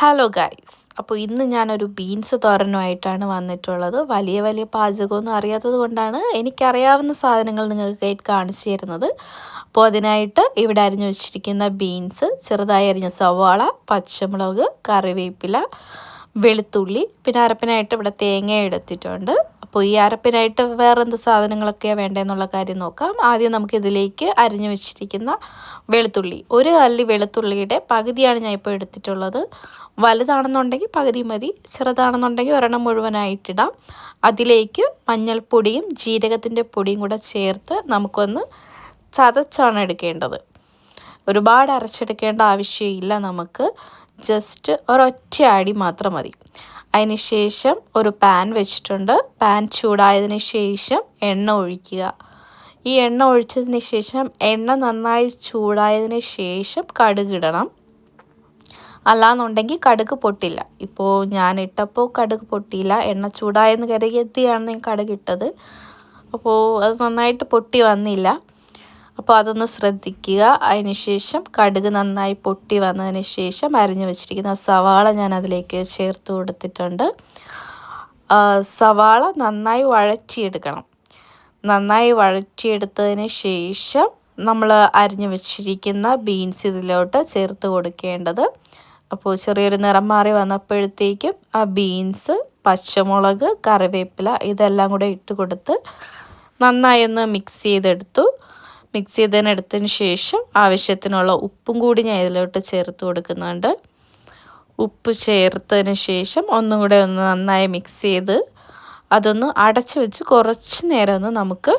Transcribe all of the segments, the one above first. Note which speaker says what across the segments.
Speaker 1: Hello guys, അപ്പോൾ ഇന്ന് ഞാനൊരു ബീൻസ് തോരനുമായിട്ടാണ് വന്നിട്ടുള്ളത്. വലിയ വലിയ പാചകമൊന്നും അറിയാത്തത് കൊണ്ടാണ് എനിക്കറിയാവുന്ന സാധനങ്ങൾ നിങ്ങൾക്ക് കാണിച്ചു തരുന്നത്. അപ്പോൾ അതിനായിട്ട് ഇവിടെ അരിഞ്ഞു വെച്ചിരിക്കുന്ന ബീൻസ്, ചെറുതായി അരിഞ്ഞ സവാള, പച്ചമുളക്, കറിവേപ്പില, വെളുത്തുള്ളി, പിന്നെ അരപ്പിനായിട്ട് ഇവിടെ തേങ്ങ എടുത്തിട്ടുണ്ട്. അപ്പോൾ ഈ അരപ്പിനായിട്ട് വേറെ എന്ത് സാധനങ്ങളൊക്കെയാണ് വേണ്ടതെന്നുള്ള കാര്യം നോക്കാം. ആദ്യം നമുക്കിതിലേക്ക് അരിഞ്ഞു വെച്ചിരിക്കുന്ന വെളുത്തുള്ളി, ഒരു അല്ലി വെളുത്തുള്ളിയുടെ പകുതിയാണ് ഞാൻ ഇപ്പോൾ എടുത്തിട്ടുള്ളത്. വലുതാണെന്നുണ്ടെങ്കിൽ പകുതി മതി, ചെറുതാണെന്നുണ്ടെങ്കിൽ ഒരെണ്ണം മുഴുവനായിട്ടിടാം. അതിലേക്ക് മഞ്ഞൾപ്പൊടിയും ജീരകത്തിൻ്റെ പൊടിയും കൂടെ ചേർത്ത് നമുക്കൊന്ന് ചതച്ചാണ് എടുക്കേണ്ടത്. ഒരുപാട് അരച്ചെടുക്കേണ്ട ആവശ്യമില്ല, നമുക്ക് ജസ്റ്റ് ഒരൊറ്റ അടി മാത്രം മതി. അതിന് ശേഷം ഒരു പാൻ വെച്ചിട്ടുണ്ട്. പാൻ ചൂടായതിന് ശേഷം എണ്ണ ഒഴിക്കുക. ഈ എണ്ണ ഒഴിച്ചതിന് ശേഷം എണ്ണ നന്നായി ചൂടായതിന് ശേഷം കടുകിടണം. അല്ലാന്നുണ്ടെങ്കിൽ കടുക് പൊട്ടില്ല. ഇപ്പോൾ ഞാനിട്ടപ്പോൾ കടുക് പൊട്ടിയില്ല, എണ്ണ ചൂടായെന്ന് കരുതിയാണ് ഞാൻ കടുകിട്ടത്. അപ്പോൾ അത് നന്നായിട്ട് പൊട്ടി വന്നില്ല. അപ്പോൾ അതൊന്ന് ശ്രദ്ധിക്കുക. അതിന് ശേഷം കടുക് നന്നായി പൊട്ടി വന്നതിന് ശേഷം അരിഞ്ഞു വെച്ചിരിക്കുന്ന സവാള ഞാൻ അതിലേക്ക് ചേർത്ത് കൊടുത്തിട്ടുണ്ട്. സവാള നന്നായി വഴറ്റിയെടുക്കണം. നന്നായി വഴറ്റിയെടുത്തതിന് ശേഷം നമ്മൾ അരിഞ്ഞു വെച്ചിരിക്കുന്ന ബീൻസ് ഇതിലോട്ട് ചേർത്ത് കൊടുക്കേണ്ടത്. അപ്പോൾ ചെറിയൊരു നിറം മാറി വന്നപ്പോഴത്തേക്കും ആ ബീൻസ്, പച്ചമുളക്, കറിവേപ്പില ഇതെല്ലാം കൂടെ ഇട്ട് കൊടുത്ത് നന്നായി ഒന്ന് മിക്സ് ചെയ്തെടുത്തു. മിക്സ് ചെയ്തതിനെടുത്തതിന് ശേഷം ആവശ്യത്തിനുള്ള ഉപ്പും കൂടി ഞാൻ ഇതിലോട്ട് ചേർത്ത് കൊടുക്കുന്നുണ്ട്. ഉപ്പ് ചേർത്തതിന് ശേഷം ഒന്നും കൂടെ ഒന്ന് നന്നായി മിക്സ് ചെയ്ത് അതൊന്ന് അടച്ച് വെച്ച് കുറച്ച് നേരം ഒന്ന് നമുക്ക്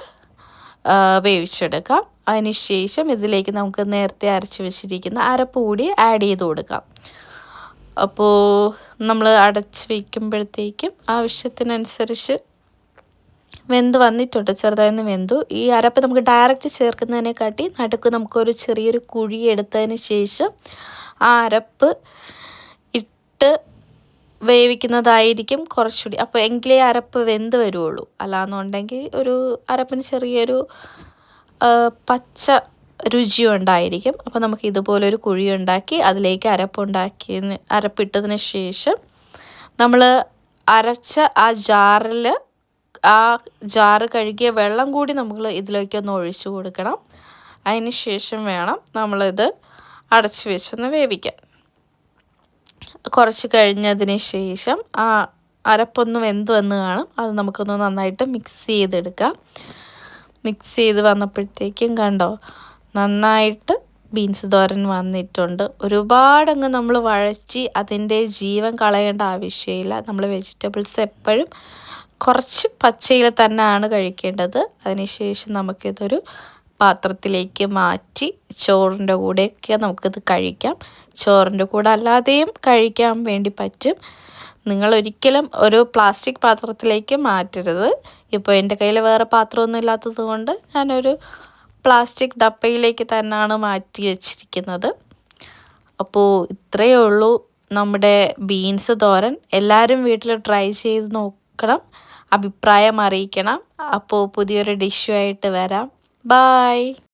Speaker 1: വേവിച്ചെടുക്കാം. അതിന് ശേഷം ഇതിലേക്ക് നമുക്ക് നേരത്തെ അരച്ച് വെച്ചിരിക്കുന്ന അരപ്പ് കൂടി ആഡ് ചെയ്ത് കൊടുക്കാം. അപ്പോൾ നമ്മൾ അടച്ച് വയ്ക്കുമ്പോഴത്തേക്കും ആവശ്യത്തിനനുസരിച്ച് വെന്ത് വന്നിട്ടുണ്ട്, ചെറുതായൊന്ന് വെന്തു. ഈ അരപ്പ് നമുക്ക് ഡയറക്റ്റ് ചേർക്കുന്നതിനെക്കാട്ടി നടുക്ക് നമുക്കൊരു ചെറിയൊരു കുഴി എടുത്തതിന് ശേഷം ആ അരപ്പ് ഇട്ട് വേവിക്കുന്നതായിരിക്കും കുറച്ചുകൂടി. അപ്പോൾ എങ്കിലേ അരപ്പ് വെന്ത് വരുള്ളൂ. അല്ലാന്നുണ്ടെങ്കിൽ ഒരു അരപ്പിന് ചെറിയൊരു പച്ച രുചിയും ഉണ്ടായിരിക്കും. അപ്പോൾ നമുക്ക് ഇതുപോലൊരു കുഴി ഉണ്ടാക്കി അതിലേക്ക് അരപ്പിട്ടതിന് ശേഷം നമ്മൾ അരച്ച ആ ജാറ് കഴുകിയ വെള്ളം കൂടി നമ്മൾ ഇതിലേക്കൊന്ന് ഒഴിച്ചു കൊടുക്കണം. അതിന് ശേഷം വേണം നമ്മളിത് അടച്ച് വെച്ചൊന്ന് വേവിക്കാൻ. കുറച്ച് കഴിഞ്ഞതിന് ശേഷം ആ അരപ്പൊന്ന് വെന്ത് വന്ന് കാണും. അത് നമുക്കൊന്ന് നന്നായിട്ട് മിക്സ് ചെയ്തെടുക്കാം. മിക്സ് ചെയ്ത് വന്നപ്പോഴത്തേക്കും കണ്ടോ, നന്നായിട്ട് ബീൻസ് തോരൻ വന്നിട്ടുണ്ട്. ഒരുപാടങ്ങ് നമ്മൾ വഴറ്റി അതിൻ്റെ ജീവൻ കളയേണ്ട ആവശ്യമില്ല. നമ്മൾ വെജിറ്റബിൾസ് എപ്പോഴും കുറച്ച് പച്ചയിൽ തന്നെയാണ് കഴിക്കേണ്ടത്. അതിനുശേഷം നമുക്കിതൊരു പാത്രത്തിലേക്ക് മാറ്റി ചോറിൻ്റെ കൂടെയൊക്കെ നമുക്കിത് കഴിക്കാം. ചോറിൻ്റെ കൂടെ അല്ലാതെയും കഴിക്കാൻ വേണ്ടി പറ്റും. നിങ്ങൾ ഒരിക്കലും ഒരു പ്ലാസ്റ്റിക് പാത്രത്തിലേക്ക് മാറ്റരുത്. ഇപ്പോൾ എൻ്റെ കയ്യിൽ വേറെ പാത്രമൊന്നും ഇല്ലാത്തത് കൊണ്ട് ഞാനൊരു പ്ലാസ്റ്റിക് ഡപ്പയിലേക്ക് തന്നെയാണ് മാറ്റി വെച്ചിരിക്കുന്നത്. അപ്പോൾ ഇത്രയേ ഉള്ളൂ നമ്മുടെ ബീൻസ് തോരൻ. എല്ലാവരും വീട്ടിൽ ട്രൈ ചെയ്ത് നോക്കണം, അഭിപ്രായം അറിയിക്കണം. അപ്പോൾ പുതിയൊരു ഡിഷുമായിട്ട് വരാം. ബായ്.